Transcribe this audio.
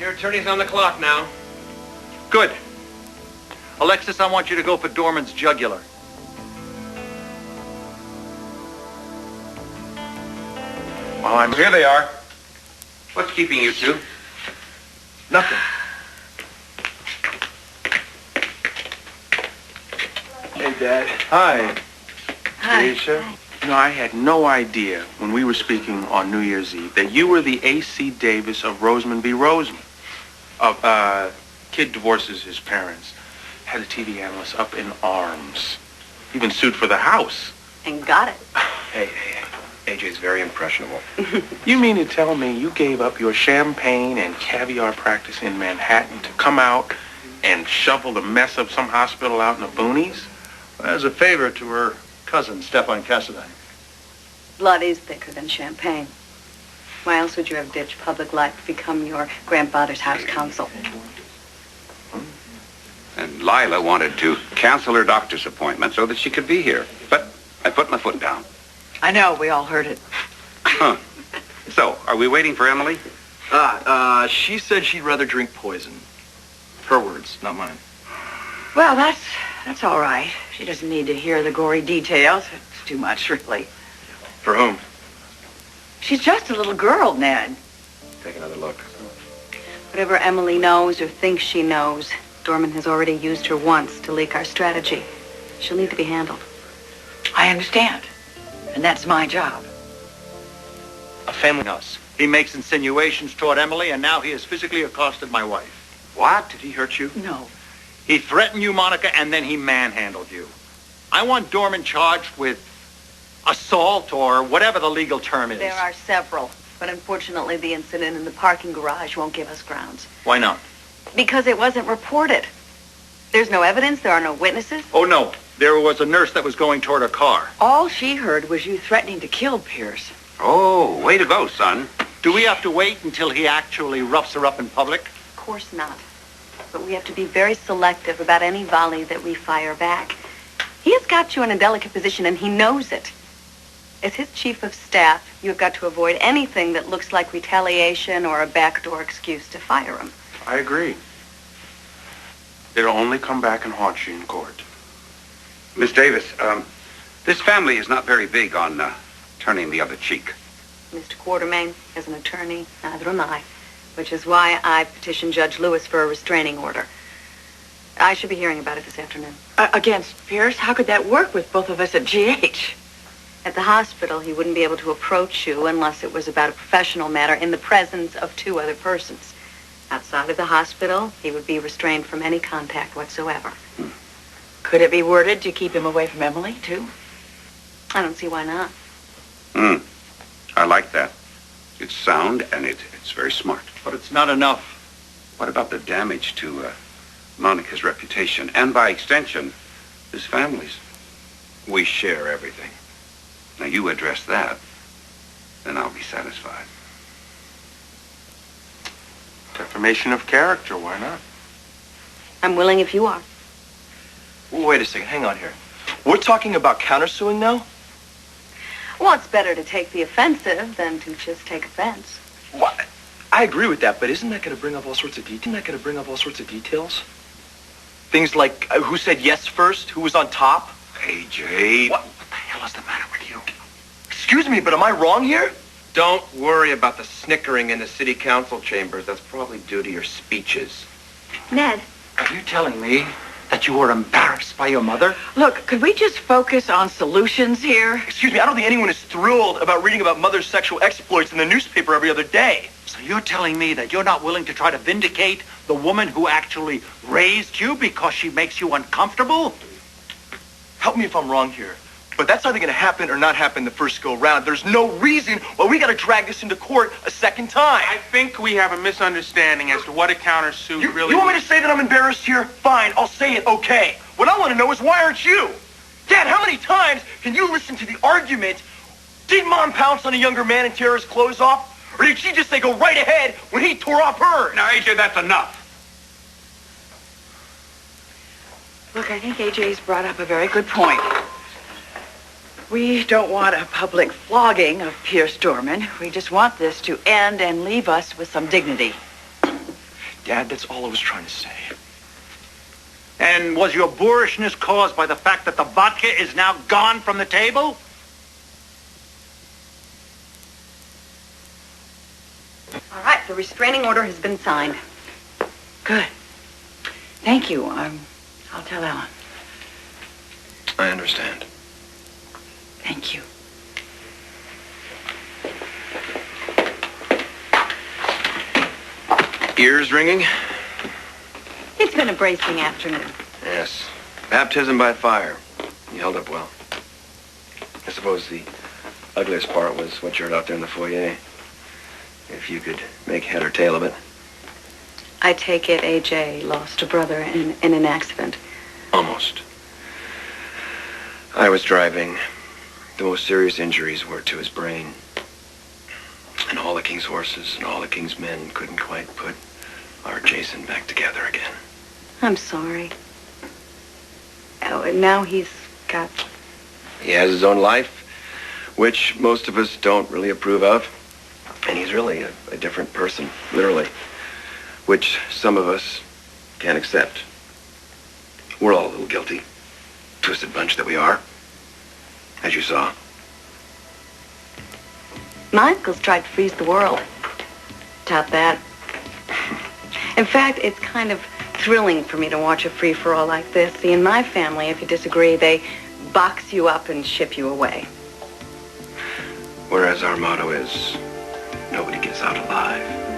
Your attorney's on the clock now. Good. Alexis, I want you to go for Dorman's jugular. Well, here they are. What's keeping you two? Nothing. Hey, Dad. Hi. Hi. Alicia. You know, I had no idea when we were speaking on New Year's Eve that you were the A.C. Davis of Roseman v. Roseman. Kid divorces his parents. Had a TV analyst up in arms. Even sued for the house. And got it. Hey. AJ's very impressionable. You mean to tell me you gave up your champagne and caviar practice in Manhattan to come out and shovel the mess of some hospital out in the boonies? As a favor to her cousin, Stefan Cassadine. Blood is thicker than champagne. Why else would you have ditched public life to become your grandfather's house counsel? And Lila wanted to cancel her doctor's appointment so that she could be here. But I put my foot down. I know, we all heard it. Huh. So, are we waiting for Emily? She said she'd rather drink poison. Her words, not mine. Well, that's all right. She doesn't need to hear the gory details. It's too much, really. For whom? She's just a little girl, Ned. Take another look. Whatever Emily knows or thinks she knows, Dorman has already used her once to leak our strategy. She'll need to be handled. I understand. And that's my job. A family. Us. He makes insinuations toward Emily, and now he has physically accosted my wife. What? Did he hurt you? No. He threatened you, Monica, and then he manhandled you. I want Dorman charged with assault or whatever the legal term is. There are several, but unfortunately the incident in the parking garage won't give us grounds. Why not? Because it wasn't reported. There's no evidence, there are no witnesses. Oh, no. There was a nurse that was going toward her car. All she heard was you threatening to kill Pierce. Oh, way to go, son. Do we have to wait until he actually roughs her up in public? Of course not. But we have to be very selective about any volley that we fire back. He has got you in a delicate position, and he knows it. As his chief of staff, you've got to avoid anything that looks like retaliation or a backdoor excuse to fire him. I agree. It'll only come back and haunt you in court. Miss Davis, this family is not very big on turning the other cheek. Mr. Quartermaine, as an attorney, neither am I, which is why I petitioned Judge Lewis for a restraining order. I should be hearing about it this afternoon. Against Pierce? How could that work with both of us at GH? At the hospital, he wouldn't be able to approach you unless it was about a professional matter in the presence of two other persons. Outside of the hospital, he would be restrained from any contact whatsoever. Could it be worded to keep him away from Emily, too? I don't see why not. I like that. It's sound and it's very smart. But it's not enough. What about the damage to Monica's reputation and, by extension, his family's? We share everything. Now, you address that, then I'll be satisfied. Defamation of character, why not? I'm willing if you are. Wait a second, hang on here. We're talking about countersuing now? Well, it's better to take the offensive than to just take offense. What? I agree with that, but isn't that going to bring up all sorts of details? Things like who said yes first, who was on top? AJ. What the hell is the matter with you? Excuse me, but am I wrong here? Don't worry about the snickering in the city council chambers. That's probably due to your speeches. Ned. Are you telling me that you were embarrassed by your mother? Look, could we just focus on solutions here? Excuse me, I don't think anyone is thrilled about reading about mother's sexual exploits in the newspaper every other day. So you're telling me that you're not willing to try to vindicate the woman who actually raised you because she makes you uncomfortable? Help me if I'm wrong here, but that's either going to happen or not happen the first go round. There's no reason why we got to drag this into court a second time. I think we have a misunderstanding as to what a countersuit really You want me to say that I'm embarrassed here? Fine, I'll say it, okay. What I want to know is why aren't you? Dad, how many times can you listen to the argument, did Mom pounce on a younger man and tear his clothes off? Or did she just say go right ahead when he tore off hers? Now, AJ, that's enough. Look, I think AJ's brought up a very good point. We don't want a public flogging of Pierce Dorman. We just want this to end and leave us with some dignity. Dad, that's all I was trying to say. And was your boorishness caused by the fact that the vodka is now gone from the table? All right, the restraining order has been signed. Good. Thank you. I'll tell Ellen. I understand. Thank you. Ears ringing? It's been a bracing afternoon. Yes. Baptism by fire. You held up well. I suppose the ugliest part was what you heard out there in the foyer. If you could make head or tail of it. I take it A.J. lost a brother in an accident. Almost. I was driving. The most serious injuries were to his brain. And all the king's horses and all the king's men couldn't quite put our Jason back together again. I'm sorry. Oh, and now he's got... He has his own life, which most of us don't really approve of. And he's really a different person, literally, which some of us can't accept. We're all a little guilty. Twisted bunch that we are, as you saw. My uncle's tried to freeze the world. Doubt that. In fact, it's kind of thrilling for me to watch a free-for-all like this. See, in my family, if you disagree, they box you up and ship you away. Whereas our motto is, nobody gets out alive.